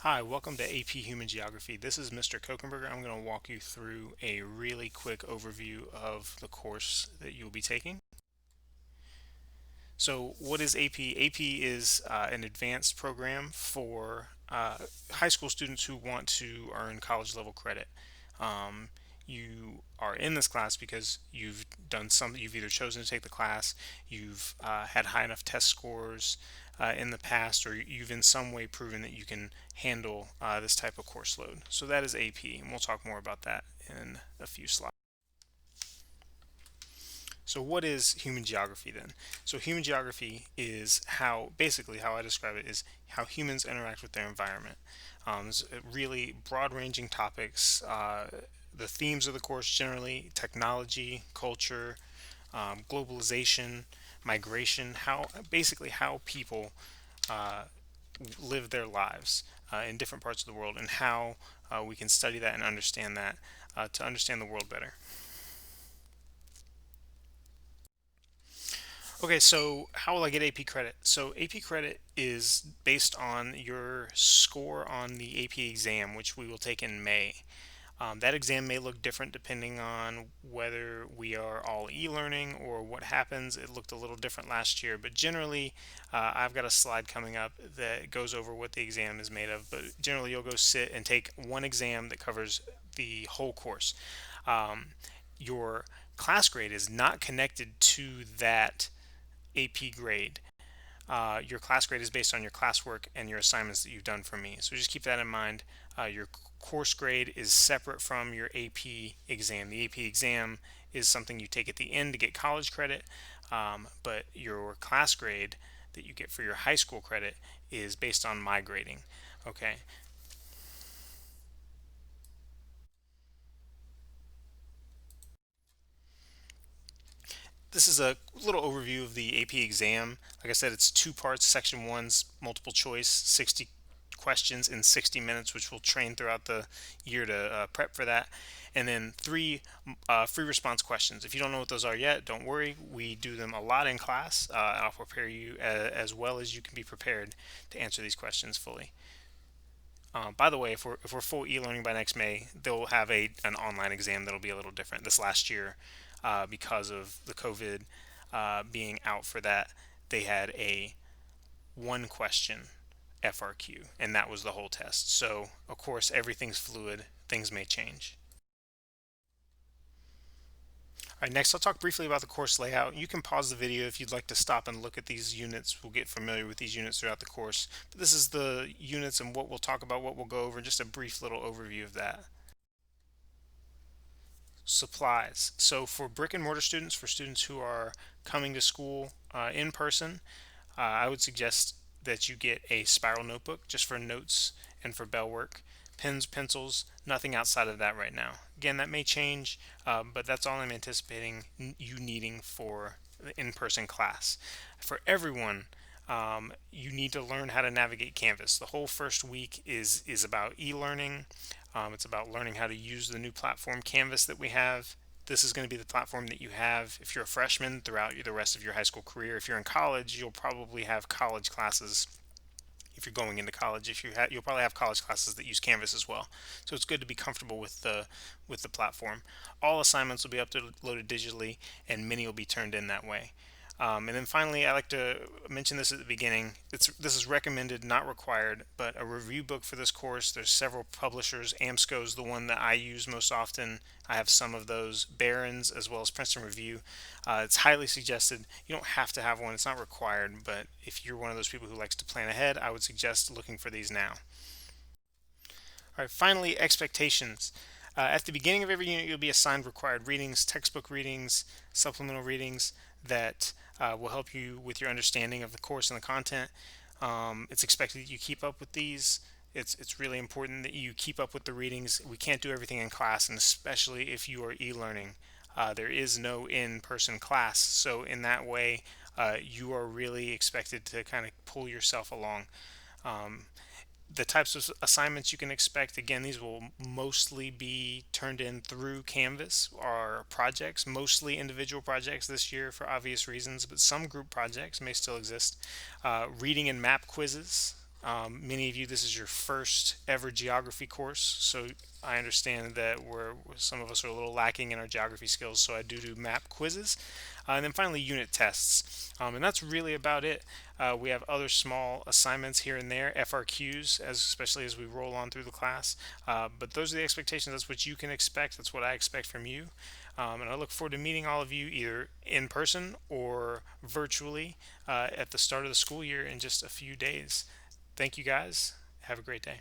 Hi, welcome to AP Human Geography. This is Mr. Kokenberger. I'm going to walk you through a really quick overview of the course that you'll be taking. So, what is AP? AP is an advanced program for high school students who want to earn college level credit. Um, you are in this class because you've done something, you've either chosen to take the class, you've had high enough test scores in the past, or you've in some way proven that you can handle this type of course load. So, that is AP, and we'll talk more about that in a few slides. So what is human geography then? So human geography is basically how I describe it is how humans interact with their environment. It's really broad-ranging topics. The themes of the course generally technology, culture, globalization, migration, how people uh, live their lives in different parts of the world, and how we can study that and understand that to understand the world better. Okay, so how will I get AP credit? So AP credit is based on your score on the AP exam, which we will take in May. That exam may look different depending on whether we are all e-learning or what happens. It looked a little different last year, but generally, I've got a slide coming up that goes over what the exam is made of. But generally, you'll go sit and take one exam that covers the whole course. Um, your class grade is not connected to that AP grade. Your class grade is based on your classwork and your assignments that you've done for me. So just keep that in mind. Your course grade is separate from your AP exam. The AP exam is something you take at the end to get college credit, but your class grade that you get for your high school credit is based on my grading. Okay. This is a little overview of the AP exam. Like I said, it's two parts. Section one's multiple choice, 60 questions in 60 minutes, which we'll train throughout the year to prep for that. And then three free response questions. If you don't know what those are yet, don't worry. We do them a lot in class. I'll prepare you as well as you can be prepared to answer these questions fully. By the way, if we're full e-learning by next May, they'll have an online exam that'll be a little different. This last year, because of the COVID being out for that, they had a one question FRQ, and that was the whole test. So, of course, everything's fluid. Things may change. All right, next I'll talk briefly about the course layout. You can pause the video if you'd like to stop and look at these units. We'll get familiar with these units throughout the course. But this is the units and what we'll talk about, what we'll go over, just a brief little overview of that. Supplies. So for brick and mortar students, for students who are coming to school in person, I would suggest that you get a spiral notebook just for notes and for bell work. Pens, pencils, nothing outside of that right now. Again, that may change, but that's all I'm anticipating you needing for the in-person class. For everyone, you need to learn how to navigate Canvas. The whole first week is about e-learning. It's about learning how to use the new platform Canvas that we have. This is going to be the platform that you have if you're a freshman throughout the rest of your high school career. If you're in college, you'll probably have college classes. If you're going into college, you'll probably have college classes that use Canvas as well. So it's good to be comfortable with the platform. All assignments will be uploaded digitally, and many will be turned in that way. And then finally, I like to mention this at the beginning. This is recommended, not required, but a review book for this course. There's several publishers. AMSCO is the one that I use most often. I have some of those, Barron's as well as Princeton Review. It's highly suggested. You don't have to have one. It's not required, but if you're one of those people who likes to plan ahead, I would suggest looking for these now. All right, finally, expectations. At the beginning of every unit, you'll be assigned required readings, textbook readings, supplemental readings that will help you with your understanding of the course and the content. It's expected that you keep up with these. It's really important that you keep up with the readings. We can't do everything in class, and especially if you are e-learning. There is no in-person class, so in that way, you are really expected to kind of pull yourself along. Um, the types of assignments you can expect, again, these will mostly be turned in through Canvas, or projects, mostly individual projects this year for obvious reasons, but some group projects may still exist. Reading and map quizzes Many of you, this is your first ever geography course, so I understand that some of us are a little lacking in our geography skills, so I do map quizzes. And then finally, unit tests. And that's really about it. We have other small assignments here and there, FRQs, especially as we roll on through the class. But those are the expectations. That's what you can expect. That's what I expect from you. And I look forward to meeting all of you either in person or virtually at the start of the school year in just a few days. Thank you guys. Have a great day.